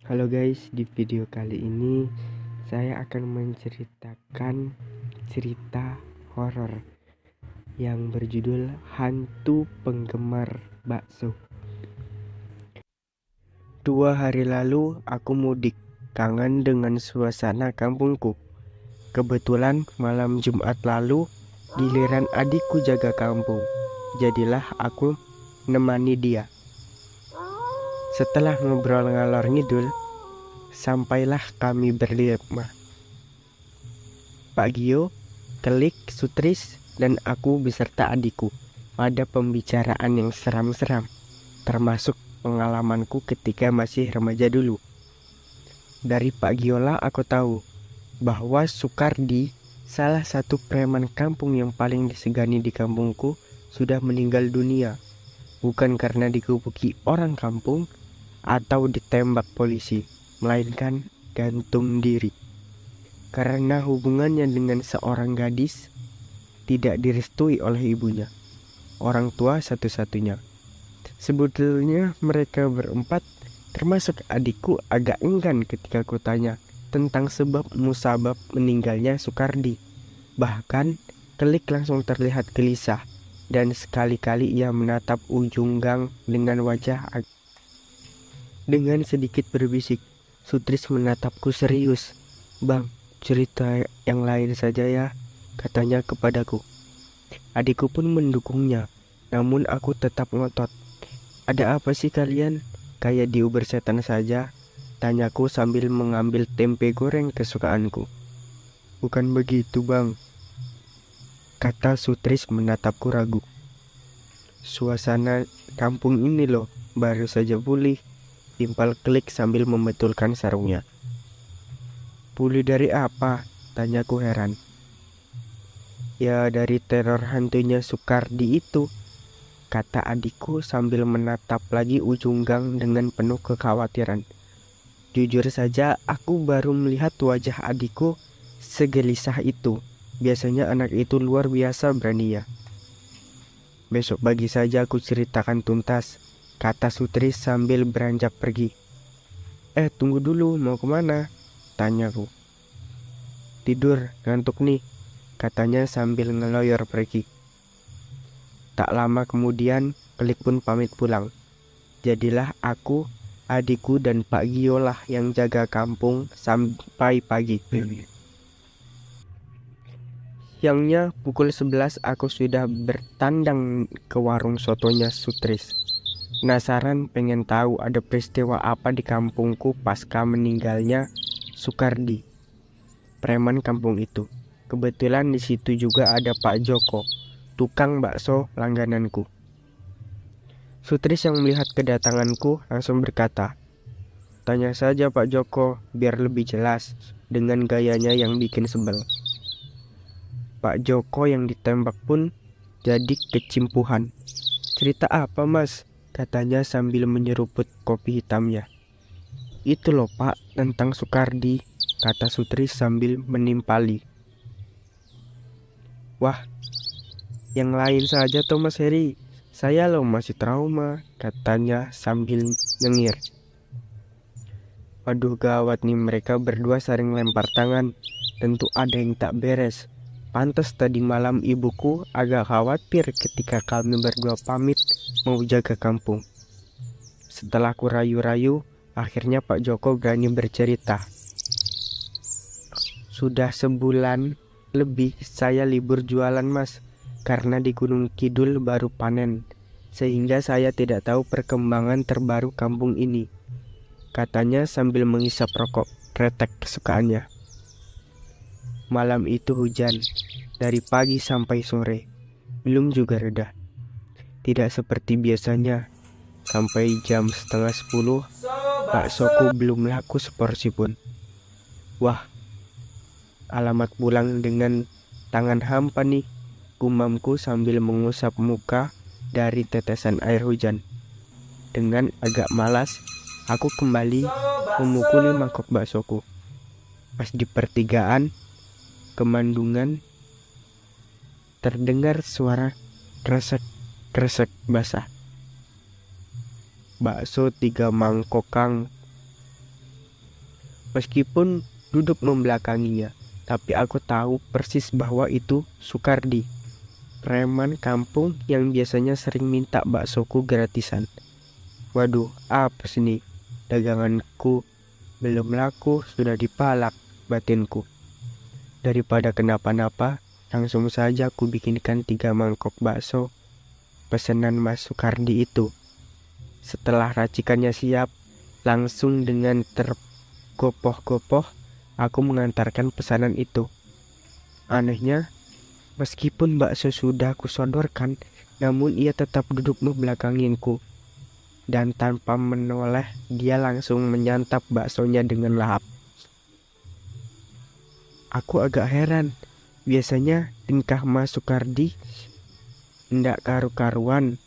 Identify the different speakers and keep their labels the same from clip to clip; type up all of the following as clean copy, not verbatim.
Speaker 1: Halo guys, di video kali ini saya akan menceritakan cerita horor yang berjudul Hantu Penggemar Bakso. 2 hari lalu aku mudik, kangen dengan suasana kampungku. Kebetulan malam Jumat lalu giliran adikku jaga kampung. Jadilah aku nemani dia. Setelah ngobrol ngalor ngidul, sampailah kami berlima. Pak Gio, Kelik, Sutris, dan aku beserta adikku pada pembicaraan yang seram-seram, termasuk pengalamanku ketika masih remaja dulu. Dari Pak Giola aku tahu bahwa Sukardi, salah satu preman kampung yang paling disegani di kampungku, sudah meninggal dunia. Bukan karena dikebuki orang kampung atau ditembak polisi, melainkan gantung diri. Karena hubungannya dengan seorang gadis tidak direstui oleh ibunya, orang tua satu-satunya. Sebetulnya mereka berempat, termasuk adikku, agak enggan ketika kutanya tentang sebab musabab meninggalnya Sukardi. Bahkan Kelik langsung terlihat gelisah, dan sekali-kali ia menatap ujung gang dengan wajah dengan sedikit berbisik. Sutris menatapku serius. "Bang, cerita yang lain saja ya," katanya kepadaku. Adikku pun mendukungnya, namun aku tetap ngotot. "Ada apa sih kalian? Kayak diuber setan saja," tanyaku sambil mengambil tempe goreng kesukaanku. "Bukan begitu bang," kata Sutris menatapku ragu. "Suasana kampung ini loh baru saja pulih," timpal Kelik sambil membetulkan sarungnya. "Pulih dari apa?" tanyaku heran. "Ya dari teror hantunya Sukardi itu," kata adikku sambil menatap lagi ujung gang dengan penuh kekhawatiran. Jujur saja aku baru melihat wajah adikku segelisah itu. Biasanya anak itu luar biasa berani ya. "Besok pagi saja aku ceritakan tuntas," kata Sutris sambil beranjak pergi. Tunggu dulu, mau kemana?" tanyaku. "Tidur, ngantuk nih," katanya sambil ngeloyor pergi. Tak lama kemudian, Kelik pun pamit pulang. Jadilah aku, adikku, dan Pak Gio lah yang jaga kampung sampai pagi. Siangnya pukul 11 aku sudah bertandang ke warung sotonya Sutris. Penasaran pengen tahu ada peristiwa apa di kampungku pasca meninggalnya Sukardi, preman kampung itu. Kebetulan di situ juga ada Pak Joko, tukang bakso langgananku. Sutris yang melihat kedatanganku langsung berkata, "Tanya saja Pak Joko biar lebih jelas," dengan gayanya yang bikin sebel. Pak Joko yang ditembak pun jadi kecimpuhan. "Cerita apa mas?" katanya sambil menyeruput kopi hitamnya. "Itu loh pak, tentang Sukardi," kata Sutris sambil menimpali. "Wah, yang lain saja toh mas Heri, saya loh masih trauma," katanya sambil nyengir. Waduh gawat nih, mereka berdua saling lempar tangan. Tentu ada yang tak beres. Pantas tadi malam ibuku agak khawatir ketika kami berdua pamit mau jaga kampung. Setelah ku rayu-rayu, akhirnya Pak Joko berani bercerita. "Sudah sebulan lebih saya libur jualan mas, karena di Gunung Kidul baru panen, sehingga saya tidak tahu perkembangan terbaru kampung ini," katanya sambil menghisap rokok kretek kesukaannya. Malam itu hujan, dari pagi sampai sore, belum juga reda. Tidak seperti biasanya, sampai jam setengah 10, baksoku belum laku seporsi pun. "Wah, alamat pulang dengan tangan hampa nih," gumamku sambil mengusap muka dari tetesan air hujan. Dengan agak malas, aku kembali memukuli mangkok baksoku. Pas di pertigaan Kemandungan, terdengar suara kresek-kresek basah. "Bakso 3 mangkok kang," Meskipun duduk membelakanginya, tapi aku tahu persis bahwa itu Sukardi, preman kampung yang biasanya sering minta baksoku gratisan. Waduh, apa sih nih? Daganganku belum laku, sudah dipalak batinku. Daripada kenapa-napa, langsung saja aku bikinkan 3 mangkok bakso pesanan Mas Sukardi itu. Setelah racikannya siap, langsung dengan tergopoh-gopoh, aku mengantarkan pesanan itu. Anehnya, meskipun bakso sudah kusodorkan, namun ia tetap duduk membelakanginku. Dan tanpa menoleh, dia langsung menyantap baksonya dengan lahap. Aku agak heran, biasanya tingkah Mas Sukardi ndak karu-karuan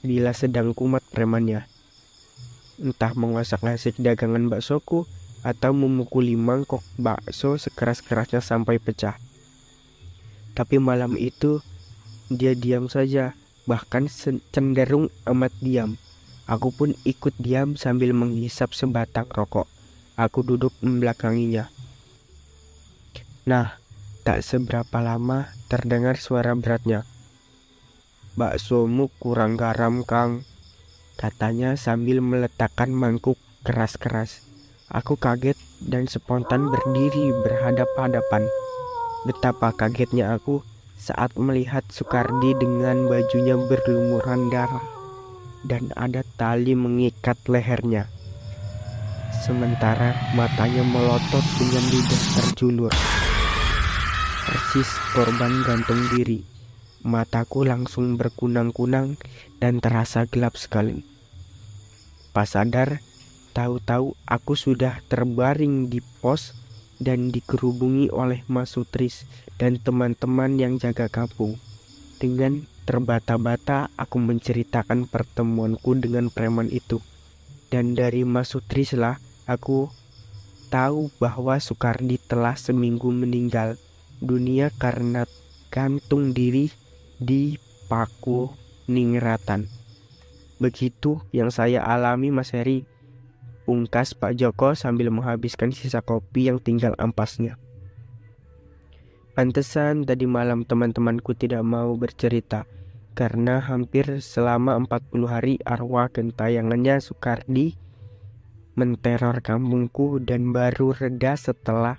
Speaker 1: bila sedang kumat premannya. Entah mengosak-ngasik dagangan baksoku atau memukuli mangkok bakso sekeras-kerasnya sampai pecah. Tapi malam itu dia diam saja, bahkan cenderung amat diam. Aku pun ikut diam sambil menghisap sebatang rokok. Aku duduk membelakanginya. Nah, tak seberapa lama terdengar suara beratnya. "Baksomu kurang garam, Kang," katanya sambil meletakkan mangkuk keras-keras. Aku kaget dan spontan berdiri berhadap-hadapan. Betapa kagetnya aku saat melihat Sukardi dengan bajunya berlumuran darah dan ada tali mengikat lehernya. Sementara matanya melotot dengan lidah terjulur. Persis korban gantung diri. Mataku langsung berkunang-kunang dan terasa gelap sekali. Pas sadar, tahu-tahu aku sudah terbaring di pos dan dikerubungi oleh Mas Sutris dan teman-teman yang jaga kampung. Dengan terbata-bata aku menceritakan pertemuanku dengan preman itu. Dan dari Mas Sutris lah aku tahu bahwa Sukardi telah seminggu meninggal dunia karena gantung diri di Paku Ningratan. Begitu yang saya alami, Mas Heri, pungkas Pak Joko sambil menghabiskan sisa kopi yang tinggal ampasnya. Pantesan tadi malam teman-temanku tidak mau bercerita, karena hampir selama 40 hari arwah gentayangannya Sukardi menteror kampungku dan baru reda setelah